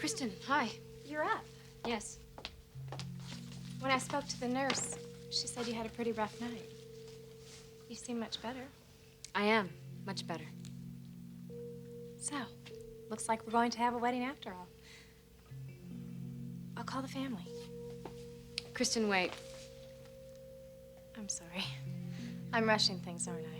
Kristen, hi. You're up. Yes. When I spoke to the nurse, she said you had a pretty rough night. You seem much better. I am much better. So, looks like we're going to have a wedding after all. I'll call the family. Kristen, wait. I'm sorry. I'm rushing things, aren't I?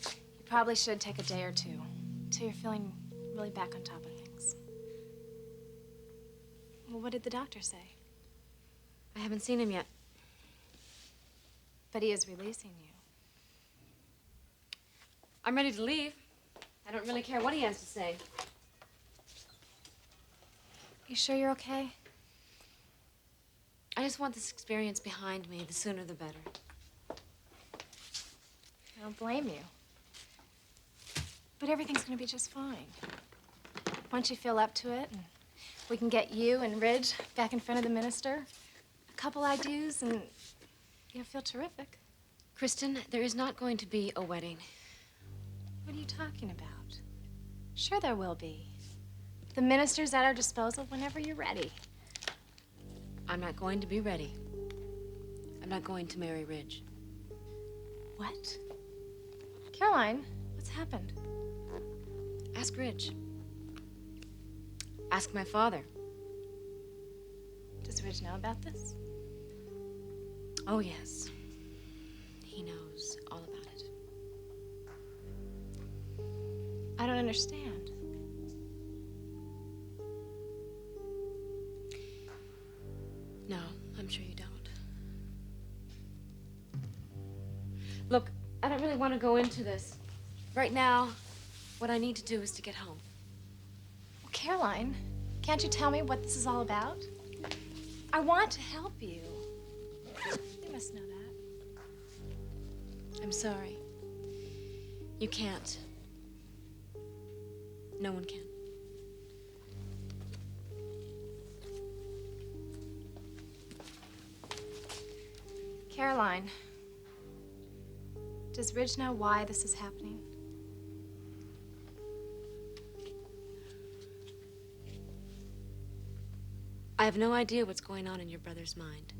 You probably should take a day or two till you're feeling really back on top of things. Well, what did the doctor say? I haven't seen him yet. But he is releasing you. I'm ready to leave. I don't really care what he has to say. You sure you're okay? I just want this experience behind me. The sooner, the better. I don't blame you. But everything's gonna be just fine. Once you feel up to it, and we can get you and Ridge back in front of the minister, a couple I do's, and you'll feel terrific. Kristen, there is not going to be a wedding. What are you talking about? Sure there will be. The minister's at our disposal whenever you're ready. I'm not going to be ready. I'm not going to marry Ridge. What? Caroline, what's happened? Ask Ridge. Ask my father. Does Ridge know about this? Oh, yes. He knows all about it. I don't understand. No, I'm sure you don't. Look, I don't really want to go into this. Right now, what I need to do is to get home. Well, Caroline, can't you tell me what this is all about? I want to help you. You must know that. I'm sorry. You can't. No one can. Caroline, does Ridge know why this is happening? I have no idea what's going on in your brother's mind.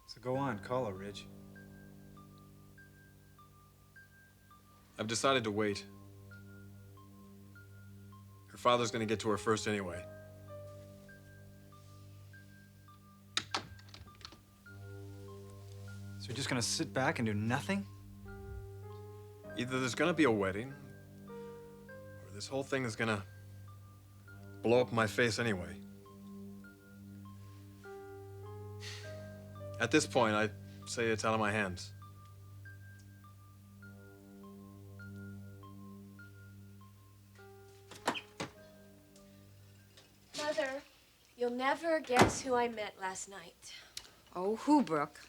So go on, call her, Ridge. I've decided to wait. Her father's gonna get to her first anyway. So you're just gonna sit back and do nothing? Either there's gonna be a wedding, or this whole thing is gonna blow up in my face anyway. At this point, I'd say it's out of my hands. Mother, you'll never guess who I met last night. Oh, who, Brooke?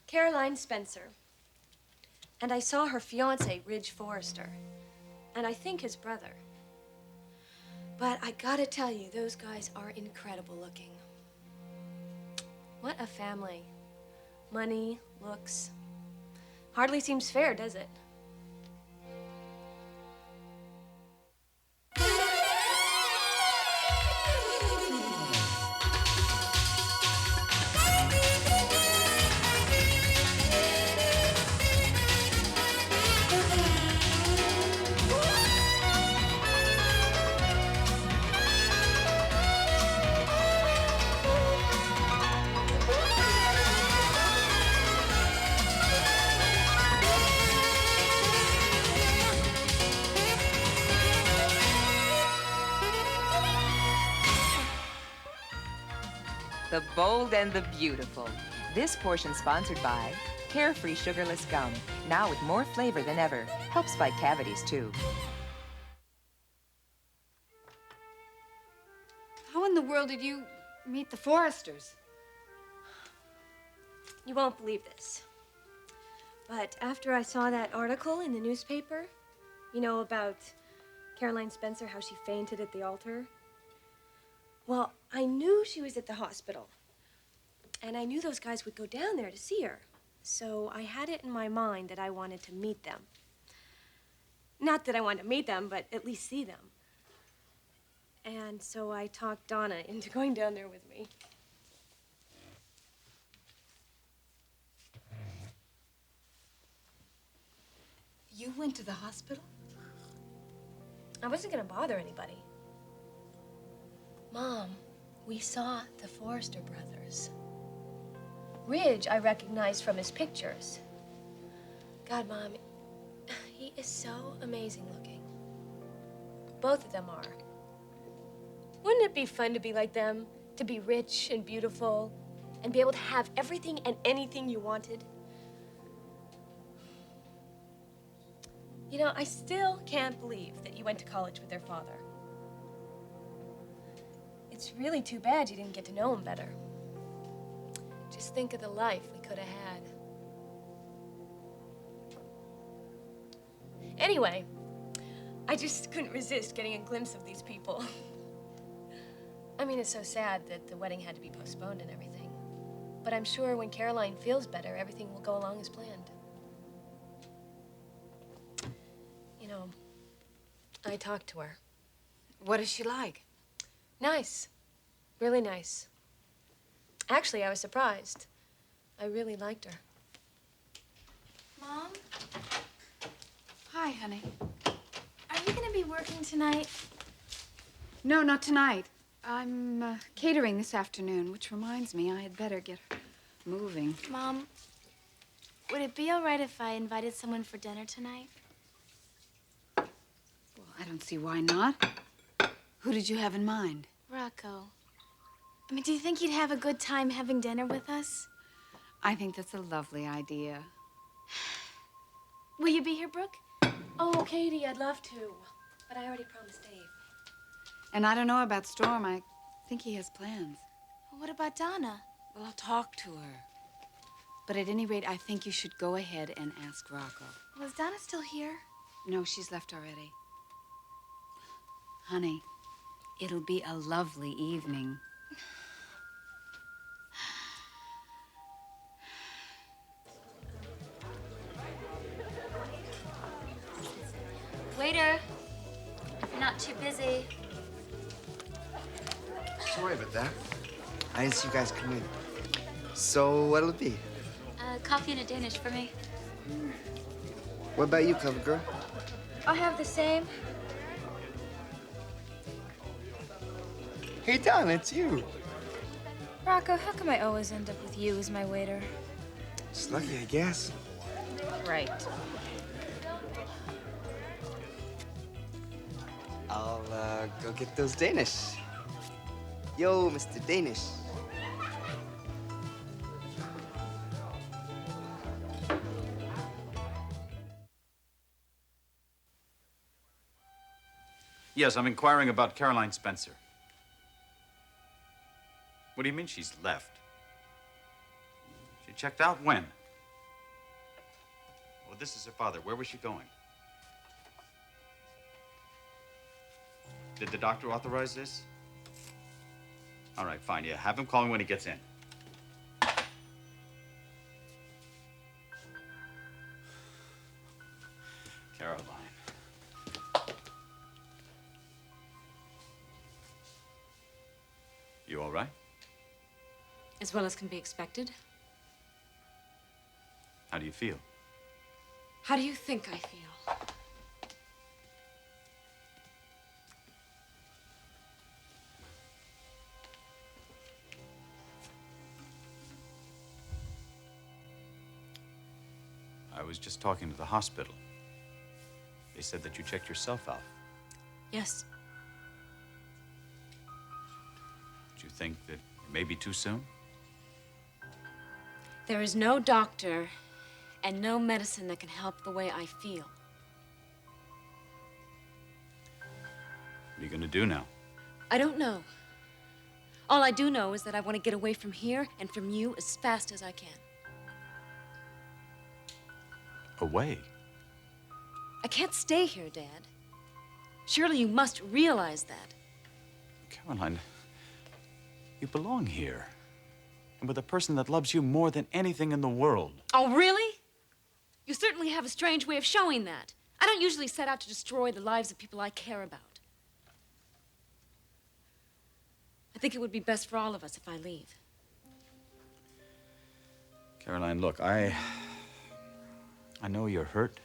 Caroline Spencer. And I saw her fiance, Ridge Forrester. And I think his brother. But I gotta tell you, those guys are incredible looking. What a family. Money, looks. Hardly seems fair, does it? The bold and the beautiful. This portion sponsored by Carefree Sugarless Gum. Now with more flavor than ever. Helps fight cavities, too. How in the world did you meet the Forresters? You won't believe this. But after I saw that article in the newspaper, you know, about Caroline Spencer, how she fainted at the altar. Well, I knew she was at the hospital. And I knew those guys would go down there to see her. So I had it in my mind that I wanted to meet them. Not that I wanted to meet them, but at least see them. And so I talked Donna into going down there with me. You went to the hospital? I wasn't gonna bother anybody. Mom, we saw the Forrester brothers. Ridge I recognized from his pictures. God, Mom, he is so amazing looking. Both of them are. Wouldn't it be fun to be like them? To be rich and beautiful and be able to have everything and anything you wanted? You know, I still can't believe that you went to college with their father. It's really too bad you didn't get to know him better. Just think of the life we could have had. Anyway, I just couldn't resist getting a glimpse of these people. I mean, it's so sad that the wedding had to be postponed and everything. But I'm sure when Caroline feels better, everything will go along as planned. You know, I talked to her. What is she like? Nice. Really nice. Actually, I was surprised. I really liked her. Mom, Hi, honey. are you gonna be working tonight? No, not tonight. I'm catering this afternoon, which reminds me I had better get moving. Mom, would it be all right if I invited someone for dinner tonight? Well, I don't see why not. Who did you have in mind? Rocco. I mean, do you think you'd have a good time having dinner with us? I think that's a lovely idea. Will you be here, Brooke? Oh, Katie, I'd love to. But I already promised Dave. And I don't know about Storm. I think he has plans. What about Donna? Well, I'll talk to her. But at any rate, I think you should go ahead and ask Rocco. Was Donna still here? No, she's left already. Honey, it'll be a lovely evening. Waiter, if you're not too busy. Sorry about that. I didn't see you guys come in. So what'll it be? Coffee and a Danish for me. What about you, cover girl? I'll have the same. Hey, Don, it's you. Rocco, how come I always end up with you as my waiter? It's lucky, I guess. Right. I'll go get those Danish. Yo, Mr. Danish. Yes, I'm inquiring about Caroline Spencer. What do you mean she's left? She checked out when? Oh, this is her father. Where was she going? Did the doctor authorize this? All right, fine. Yeah, have him call me when he gets in. Caroline. You all right? As well as can be expected. How do you feel? How do you think I feel? I was just talking to the hospital. They said that you checked yourself out. Yes. Do you think that it may be too soon? There is no doctor and no medicine that can help the way I feel. What are you gonna do now? I don't know. All I do know is that I want to get away from here and from you as fast as I can. Away? I can't stay here, Dad. Surely you must realize that. Caroline, You belong here. And with a person that loves you more than anything in the world. Oh, really? You certainly have a strange way of showing that. I don't usually set out to destroy the lives of people I care about. I think it would be best for all of us if I leave. Caroline, look, I know you're hurt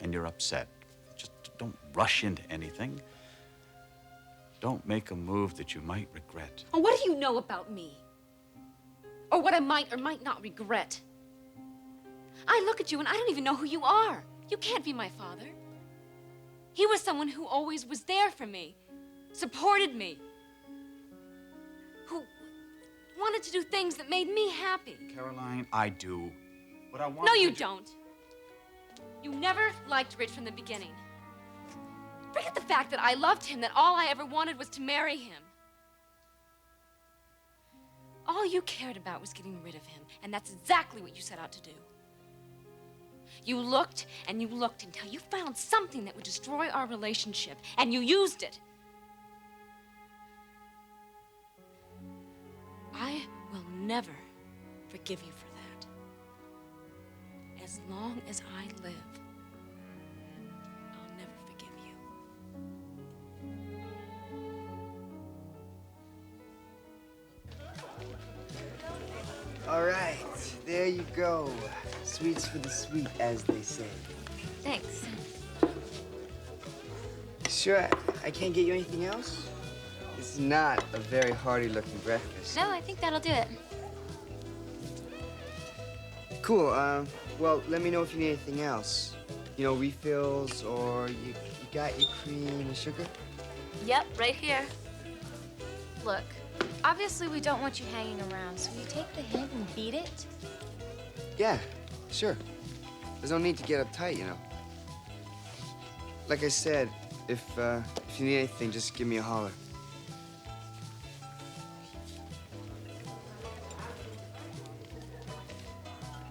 and you're upset. Just don't rush into anything. Don't make a move that you might regret. Oh, what do you know about me? Or what I might or might not regret? I look at you and I don't even know who you are. You can't be my father. He was someone who always was there for me, supported me, who wanted to do things that made me happy. Caroline, I do what I want. No, you don't. You never liked Rich from the beginning. Forget the fact that I loved him, that all I ever wanted was to marry him. All you cared about was getting rid of him, and that's exactly what you set out to do. You looked and you looked until you found something that would destroy our relationship, and you used it. I will never forgive you for that. As long as I live, I'll never forgive you. All right, there you go. Sweets for the sweet, as they say. Thanks. Sure, I can't get you anything else? It's not a very hearty-looking breakfast. No, I think that'll do it. Cool, well, let me know if you need anything else. You know, refills, or you got your cream and sugar? Yep, right here. Look, obviously we don't want you hanging around, so will you take the hint and beat it? Yeah, sure. There's no need to get uptight, you know. Like I said, if you need anything, just give me a holler.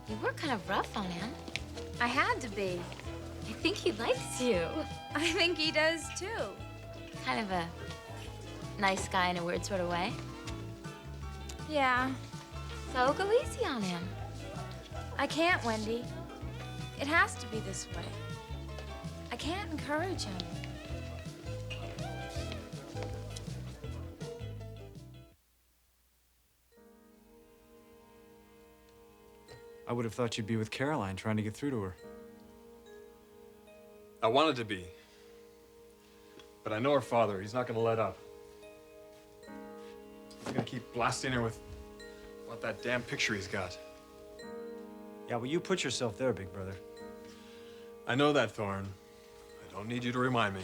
You were kind of rough on him. I had to be. I think he likes you. I think he does, too. Kind of a nice guy in a weird sort of way. Yeah. So go easy on him. I can't, Wendy. It has to be this way. I can't encourage him. I would have thought you'd be with Caroline trying to get through to her. I wanted to be. But I know her father. He's not going to let up. He's going to keep blasting her with what that damn picture he's got. Yeah, well, you put yourself there, big brother. I know that, Thorne. I don't need you to remind me.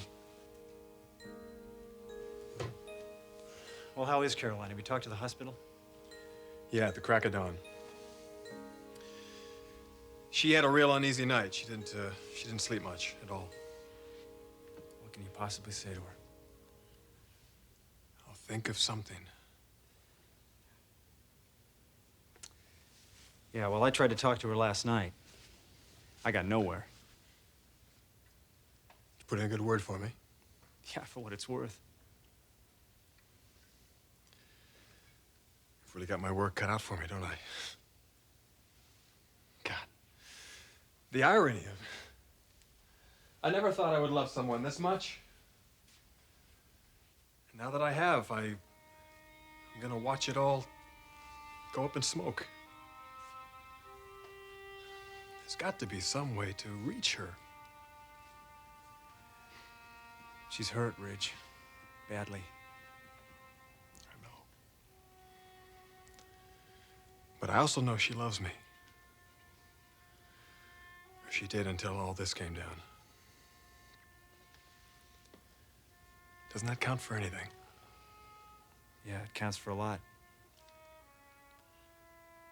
Well, how is Caroline? Have you talked to the hospital? Yeah, at the crack of dawn. She had a real uneasy night. She didn't sleep much at all. What can you possibly say to her? I'll think of something. Yeah, well, I tried to talk to her last night. I got nowhere. You put in a good word for me. Yeah, for what it's worth. I've really got my work cut out for me, don't I? God. The irony of it. I never thought I would love someone this much. And now that I have, I'm gonna watch it all go up in smoke. There's got to be some way to reach her. She's hurt, Ridge. Badly. I know. But I also know she loves me. Or she did until all this came down. Doesn't that count for anything? Yeah, it counts for a lot.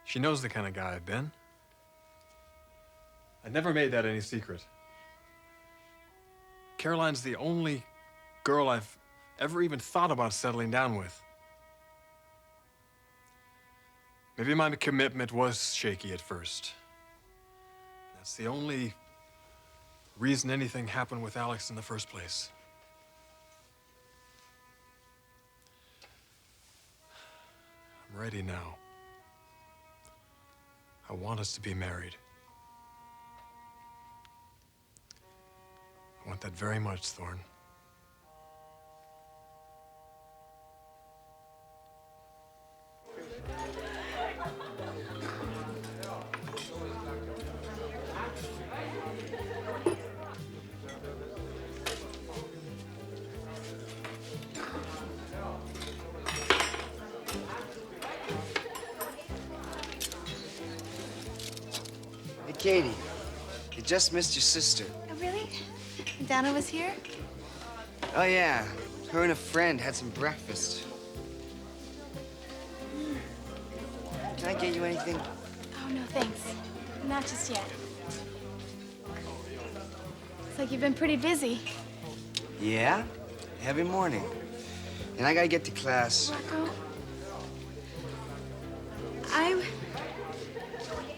She knows the kind of guy I've been. I never made that any secret. Caroline's the only girl I've ever even thought about settling down with. Maybe my commitment was shaky at first. That's the only reason anything happened with Alex in the first place. I'm ready now. I want us to be married. I want that very much, Thorne. Hey, Katie. You just missed your sister. Oh, really? Donna was here? Oh, yeah. Her and a friend had some breakfast. Can I get you anything? Oh, no, thanks. Not just yet. Looks like you've been pretty busy. Yeah? Every morning. And I gotta get to class. Rocco?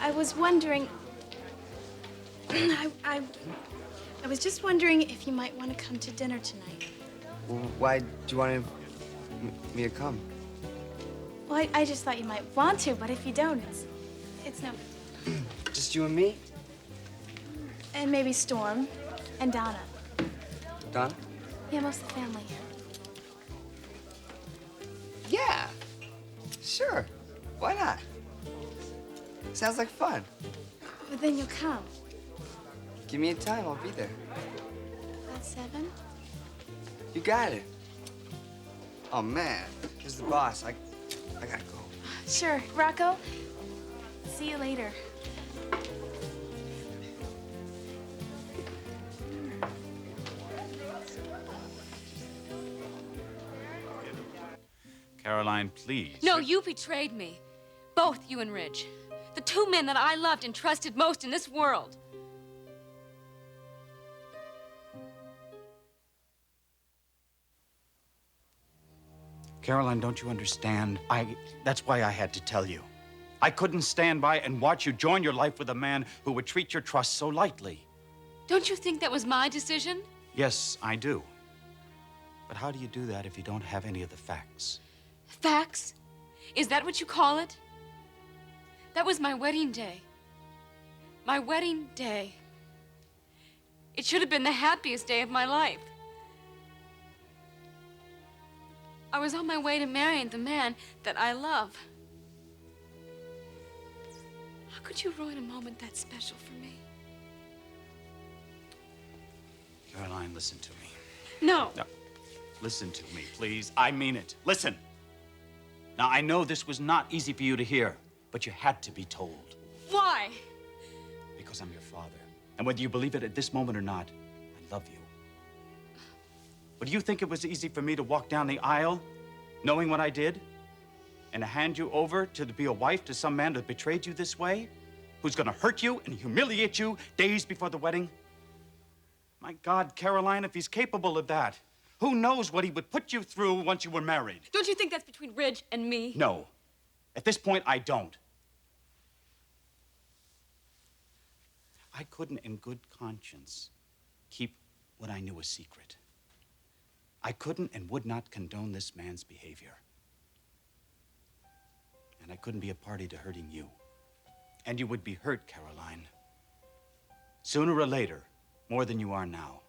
I was wondering... I was just wondering if you might want to come to dinner tonight. Well, why do you want me to come? Well, I just thought you might want to, but if you don't, it's no big deal. Just you and me? And maybe Storm and Donna. Donna? Yeah, most of the family. Yeah. Sure. Why not? Sounds like fun. But then you'll come. Give me a time, I'll be there. About 7? You got it. Oh, man. Here's the boss. I gotta go. Sure. Rocco, see you later. Caroline, please. No, you betrayed me. Both you and Ridge. The two men that I loved and trusted most in this world. Caroline, don't you understand? That's why I had to tell you. I couldn't stand by and watch you join your life with a man who would treat your trust so lightly. Don't you think that was my decision? Yes, I do. But how do you do that if you don't have any of the facts? Facts? Is that what you call it? That was my wedding day. My wedding day. It should have been the happiest day of my life. I was on my way to marrying the man that I love. How could you ruin a moment that special for me? Caroline, listen to me. No. No. Listen to me, please. I mean it. Listen. Now, I know this was not easy for you to hear, but you had to be told. Why? Because I'm your father. And whether you believe it at this moment or not, I love you. But do you think it was easy for me to walk down the aisle, knowing what I did, and to hand you over to be a wife to some man that betrayed you this way, who's gonna hurt you and humiliate you days before the wedding? My God, Caroline, if he's capable of that, who knows what he would put you through once you were married? Don't you think that's between Ridge and me? No. At this point, I don't. I couldn't, in good conscience, keep what I knew a secret. I couldn't and would not condone this man's behavior. And I couldn't be a party to hurting you. And you would be hurt, Caroline. Sooner or later, more than you are now.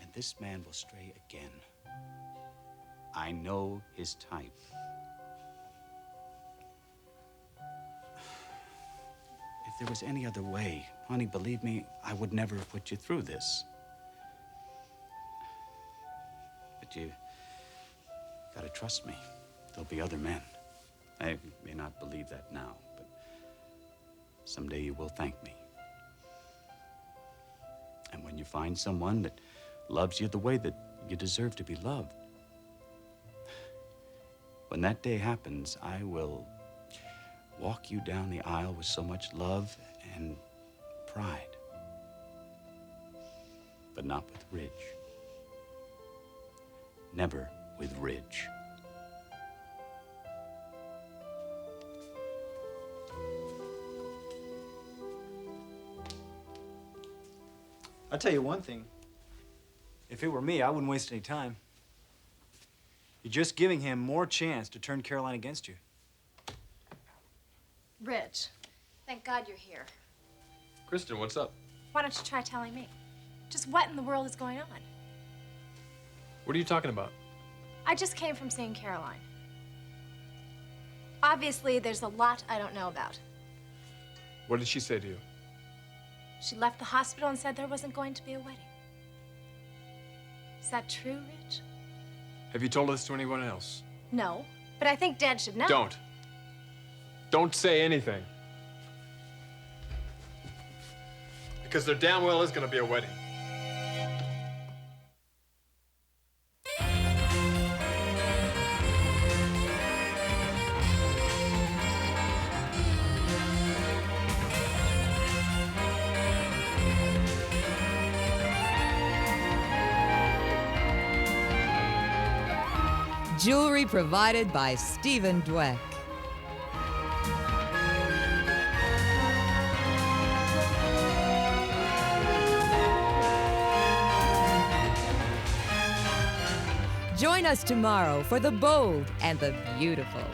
And this man will stray again. I know his type. If there was any other way, honey, believe me, I would never have put you through this. But you gotta trust me. There'll be other men. I may not believe that now, but someday you will thank me. And when you find someone that loves you the way that you deserve to be loved, when that day happens, I will walk you down the aisle with so much love and pride. But not with Ridge. Never with Ridge. I'll tell you one thing. If it were me, I wouldn't waste any time. You're just giving him more chance to turn Caroline against you. Rich, thank God you're here. Kristen, what's up? Why don't you try telling me? Just what in the world is going on? What are you talking about? I just came from seeing Caroline. Obviously, there's a lot I don't know about. What did she say to you? She left the hospital and said there wasn't going to be a wedding. Is that true, Rich? Have you told this to anyone else? No, but I think Dad should know. Don't. Don't say anything. Because there damn well is going to be a wedding. Jewelry provided by Stephen Dweck. Join us tomorrow for the bold and the beautiful.